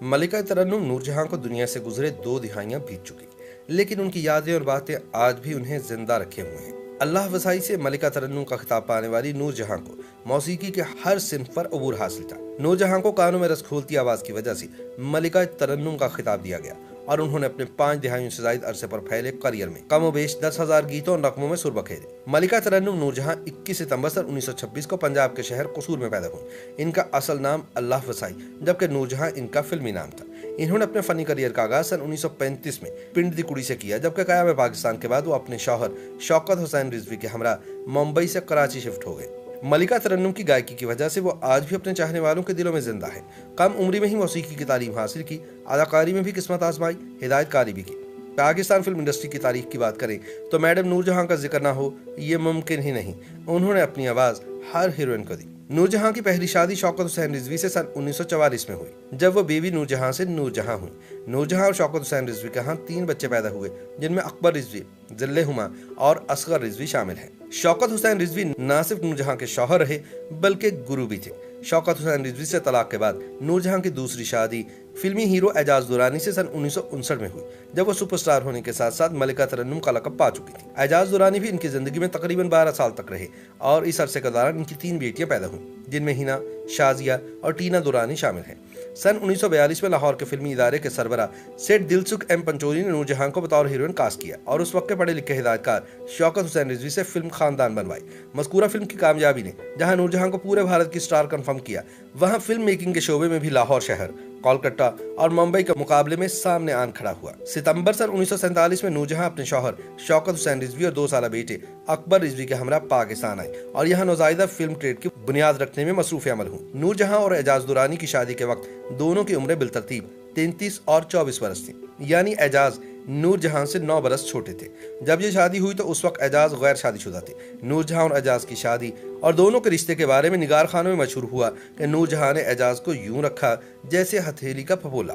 मलिका तरन्नुम नूरजहां को दुनिया से गुजरे 2 दिहाइयां बीत चुकी, लेकिन उनकी यादें और बातें आज भी उन्हें जिंदा रखे हुए हैं। अल्लाह वसाई से मलिका तरन्नुम का खिताब पाने वाली नूरजहां को मौसीकी के हर सिन्फ पर अबूर हासिल था। नूरजहां को कानों में रस खोलती आवाज की वजह से मलिका तरन्नुम का खिताब दिया गया और उन्होंने अपने 5 दिहाइयों से ज्यादा अरसे पर फैले करियर में कमोबेश 10,000 गीतों और नगमों में सुर बखेरे। मलिका तरन्नुम नूरजहां 21 सितंबर सन 1926 को पंजाब के शहर कसूर में पैदा हुई। इनका असल नाम अल्लाह वसाई जबकि नूरजहां इनका फिल्मी नाम था। इन्होंने अपने फनी करियर का आगाज सन 1935 में पिंड दी कुड़ी से किया, जबकि क़याम पाकिस्तान के बाद वो अपने शौहर शौकत हुसैन रिजवी के हमरा मुंबई से कराची शिफ्ट हो गए। मलिका तरन्नुम की गायकी की वजह से वो आज भी अपने चाहने वालों के दिलों में जिंदा है। कम उम्र में ही मौसीकी की तालीम हासिल की, अदाकारी में भी किस्मत आजमाई, हिदायतकारी भी की। पाकिस्तान फिल्म इंडस्ट्री की तारीख की बात करें तो मैडम नूरजहां का जिक्र ना हो ये मुमकिन ही नहीं। उन्होंने अपनी आवाज हर हीरोइन को दी। नूरजहां की पहली शादी शौकत हुसैन रिजवी से सन 1944 में हुई, जब वो बेबी नूरजहां से नूरजहां हुई। नूरजहां और शौकत हुसैन रिजवी के यहाँ 3 बच्चे पैदा हुए, जिनमें अकबर रिजवी, जिल्ले हुमा और असगर रिजवी शामिल हैं। शौकत हुसैन रिजवी न सिर्फ नूरजहां के शौहर रहे बल्कि गुरु भी थे। शौकत हुसैन रिजवी से तलाक के बाद नूरजहां की दूसरी शादी फिल्मी हीरो एजाज दुरानी से सन 1959 में हुई, जब वो सुपरस्टार होने के साथ साथ मलिका तरन्नुम का लक़ब पा चुकी थी। एजाज दुरानी भी इनकी जिंदगी में तकरीबन 12 साल तक रहे और इस अरसे के दौरान इनकी 3 बेटियां पैदा हुई, जिनमें हिना, शाजिया और टीना दुरानी शामिल हैं। सन 1942 में लाहौर के फिल्मी इदारे के सरबरा सेठ दिलसुख एम पंचोली ने नूरजहां को बतौर हीरोइन कास्ट किया और उस वक्त के पढ़े लिखे हिदायतकार शौकत हुसैन रिजवी से फिल्म खानदान बनवाई। मज़कूरा फिल्म की कामयाबी ने जहां नूरजहां को पूरे भारत की स्टार कंफर्म किया, वहां फिल्म मेकिंग के शोबे में भी लाहौर शहर, कोलकाता और मुंबई के मुकाबले में सामने आन खड़ा हुआ। सितंबर सन 1947 में नूरजहां अपने शौहर शौकत हुसैन रिजवी और 2 साला बेटे अकबर रिजवी के हमरा पाकिस्तान आई और यहाँ नौजायदा फिल्म ट्रेड की बुनियाद रखने में मसरूफ अमल हुई। नूरजहां और एजाज दुरानी की शादी के वक्त दोनों की उम्रें बिलतरतीब 33 और 24 बरस थी, यानी एजाज नूरजहां से 9 बरस छोटे थे। जब ये शादी हुई तो उस वक्त एजाज गैर शादीशुदा थे। नूरजहां और एजाज की शादी और दोनों के रिश्ते के बारे में निगार खानों में मशहूर हुआ कि नूरजहां ने एजाज को यूं रखा जैसे हथेली का फपोला।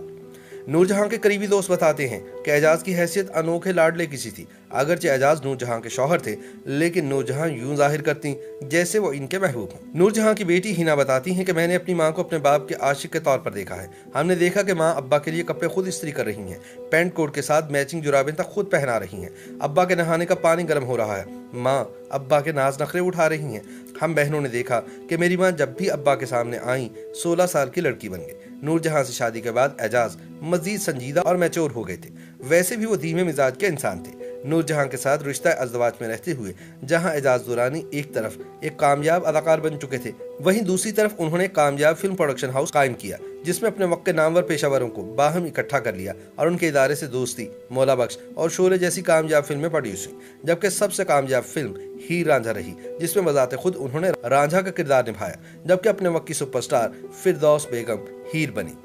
नूरजहां के करीबी दोस्त बताते हैं कि एजाज की हैसियत अनोखे लाडले की सी थी। अगरचे एजाज नूरजहां के शौहर थे, लेकिन नूरजहां यूं जाहिर करती जैसे वो इनके महबूब हों। नूरजहां की बेटी हिना बताती हैं कि मैंने अपनी मां को अपने बाप के आशिक के तौर पर देखा है। हमने देखा कि मां अब्बा के लिए कपड़े खुद इस्त्री कर रही हैं, पैंट कोट के साथ मैचिंग जुराबें तक खुद पहना रही हैं। अब्बा के नहाने का पानी गर्म हो रहा है, मां अब्बा के नाज नखरे उठा रही हैं। हम बहनों ने देखा कि मेरी मां जब भी अब्बा के सामने आई 16 साल की लड़की बन गई। नूरजहां से शादी के बाद एजाज मजीद संजीदा और मैच्योर हो गए थे। वैसे भी वो धीमे मिजाज के इंसान थे। नूरजहां के साथ रिश्ता अज़दवाज में रहते हुए जहां एजाज दुरानी एक तरफ एक कामयाब अदाकार बन चुके थे, वहीं दूसरी तरफ उन्होंने कामयाब फिल्म प्रोडक्शन हाउस कायम किया, जिसमें अपने वक्त के नामवर पेशावरों को बाहम इकट्ठा कर लिया और उनके इदारे से दोस्ती, मौला बख्श और शोले जैसी कामयाब फिल्में प्रोड्यूस हुई। जबकि सबसे कामयाब फिल्म हीर रांझा रही, जिसमें बजाते खुद उन्होंने रांझा का किरदार निभाया, जबकि अपने वक्त की सुपरस्टार फिरदौस बेगम हीर बनी।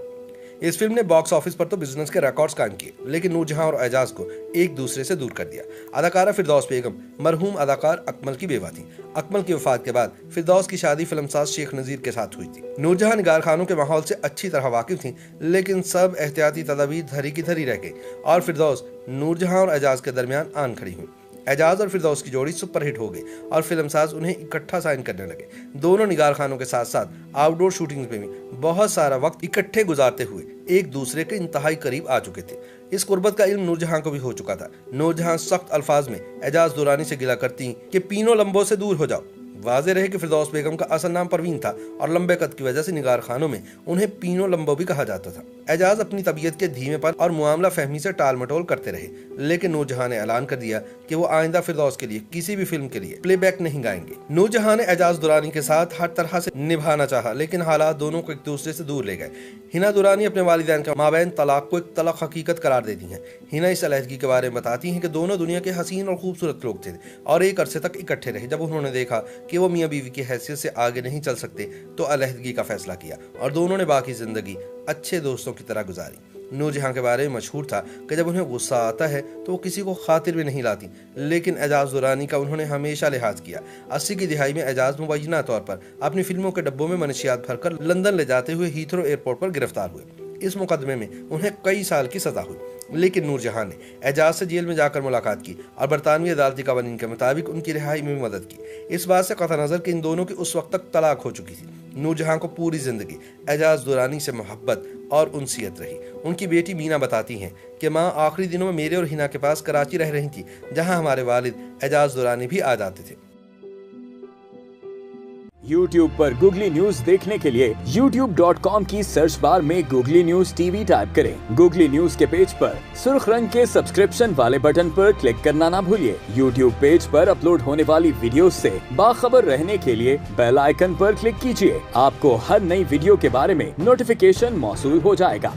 इस फिल्म ने बॉक्स ऑफिस पर तो बिजनेस के रिकॉर्ड्स कायम किए, लेकिन नूरजहां और एजाज को एक दूसरे से दूर कर दिया। अदाकारा फिरदौस बेगम मरहूम अदाकार अकमल की बेवा थी। अकमल की वफात के बाद फिरदौस की शादी फिल्मसाज शेख नजीर के साथ हुई थी। नूरजहां निगार खानों के माहौल से अच्छी तरह वाकिफ थी, लेकिन सब एहतियाती तदाबीर धरी की धरी रह गई और फिरदौस नूरजहां और एजाज के दरमियान आन खड़ी हुई। एजाज और फिरदौस की जोड़ी सुपरहिट हो गई और फिल्मसाज उन्हें इकट्ठा साइन करने लगे। दोनों निगार खानों के साथ साथ आउटडोर शूटिंग्स में भी बहुत सारा वक्त इकट्ठे गुजारते हुए एक दूसरे के इंतहाई करीब आ चुके थे। इस कुर्बत का इल्म नूरजहां को भी हो चुका था। नूरजहां सख्त अल्फाज में एजाज दुरानी से गिला करती कि पीनो लंबों से दूर हो जाओ। वाज़े रहे कि फिरदौस बेगम का असल नाम परवीन था और लंबे कद की वजह से निगार खानों में उन्हें पीनो लंबो भी कहा जाता था। एजाज अपनी तबीयत के धीमेपन और मुआमला फहमी से टाल मटोल करते रहे, लेकिन नूरजहां ने ऐलान कर दिया कि वो आइंदा फिरदौस के लिए किसी भी फिल्म के लिए प्लेबैक नहीं गाएंगे। नूरजहां ने एजाज दुरानी के साथ हर तरह से निभाना चाहा, लेकिन हालात दोनों को एक दूसरे से दूर ले गए। हिना दुरानी अपने वालिदैन के माबैन तलाक को एक तलख हकीकत करार देती हैं। हिना इस अलहदगी के बारे में बताती हैं कि दोनों दुनिया के हसीन और खूबसूरत लोग थे और एक अरसे तक इकट्ठे रहे। जब उन्होंने देखा कि वो मियाँ बीवी की हैसियत से आगे नहीं चल सकते तो अलहदगी का फैसला किया और दोनों ने बाकी जिंदगी अच्छे दोस्तों की तरह गुजारी। नूरजहां के बारे में मशहूर था कि जब उन्हें गुस्सा आता है तो वो किसी को खातिर भी नहीं लाती, लेकिन एजाज दुरानी का उन्होंने हमेशा लिहाज किया। 80 की दिहाई में एजाज मुबैना तौर पर अपनी फिल्मों के डब्बों में मनशियात भरकर लंदन ले जाते हुए हीथ्रो एयरपोर्ट पर गिरफ्तार हुए। इस मुकदमे में उन्हें कई साल की सजा हुई, लेकिन नूरजहां ने एजाज से जेल में जाकर मुलाकात की और बरतानवी अदालती कवानीन के मुताबिक उनकी रिहाई में भी मदद की। इस बात से कतई नजर कि इन दोनों की उस वक्त तक तलाक हो चुकी थी। नूरजहां को पूरी जिंदगी एजाज दुरानी से मोहब्बत और उनसियत रही। उनकी बेटी मीना बताती हैं कि माँ आखिरी दिनों में मेरे और हिना के पास कराची रह रही थी, जहां हमारे वालिद एजाज दुरानी भी आ जाते थे। YouTube पर गूगली न्यूज देखने के लिए youtube.com की सर्च बार में गूगली न्यूज टीवी टाइप करें। गूगली न्यूज के पेज पर सुर्ख रंग के सब्सक्रिप्शन वाले बटन पर क्लिक करना ना भूलिए। YouTube पेज पर अपलोड होने वाली वीडियो से बाखबर रहने के लिए बेल आइकन पर क्लिक कीजिए। आपको हर नई वीडियो के बारे में नोटिफिकेशन मौसूल हो जाएगा।